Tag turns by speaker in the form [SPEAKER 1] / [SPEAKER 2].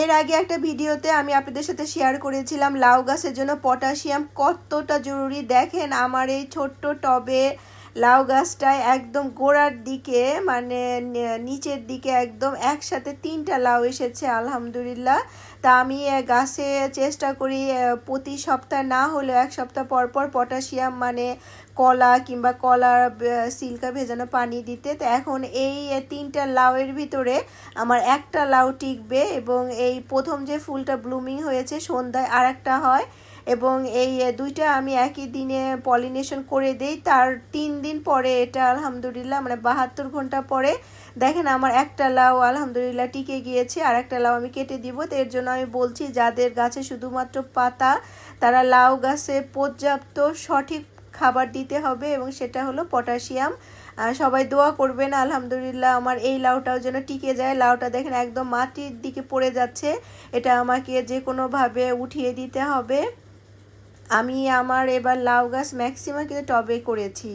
[SPEAKER 1] এর আগে একটা ভিডিওতে আমি আপনাদের সাথে শেয়ার করেছিলাম লাউ গাছের জন্য পটাশিয়াম কতটা জরুরি। দেখেন আমার এই ছোট্ট টবে লাউ গাছটায় একদম গোড়ার দিকে মানে নিচের দিকে একদম একসাথে 3টা লাউ এসেছে আলহামদুলিল্লাহ। তা আমি গাছে চেষ্টা করি প্রতি সপ্তাহ না হলেও 1 সপ্তাহ পর পর পটাশিয়াম মানে কলা কিংবা কলার সিল্কা ভেজানো পানি দিতে। তো এখন এই 3টা লাউয়ের ভিতরে আমার একটা লাউ টিকবে এবং এই প্রথম যে ফুলটা ব্লুমিং হয়েছে সন্ধ্যায় আর একটা হয় এবং এই দুইটা আমি একই দিনে পলিনেশন করে দেই। তার 3 দিন পরে এটা আলহামদুলিল্লাহ মানে 72 ঘন্টা পরে দেখেন আমার একটা লাউ আলহামদুলিল্লাহ টিকে গিয়েছে, আর একটা লাউ আমি কেটে দিব। তো এর জন্য আমি বলছি যাদের গাছে শুধুমাত্র পাতা তারা লাউ গাছে পর্যাপ্ত সঠিক খাবার দিতে হবে এবং সেটা হলো পটাশিয়াম। সবাই দোয়া করবেন আলহামদুলিল্লাহ আমার এই লাউটাও যেন টিকে যায়। লাউটা দেখেন একদম মাটির দিকে পড়ে যাচ্ছে, এটা আমাকে যে কোনোভাবে উঠিয়ে দিতে হবে। আমি আমার এবার লাউ গাছ ম্যাক্সিমাম কিন্তু টবে করেছি।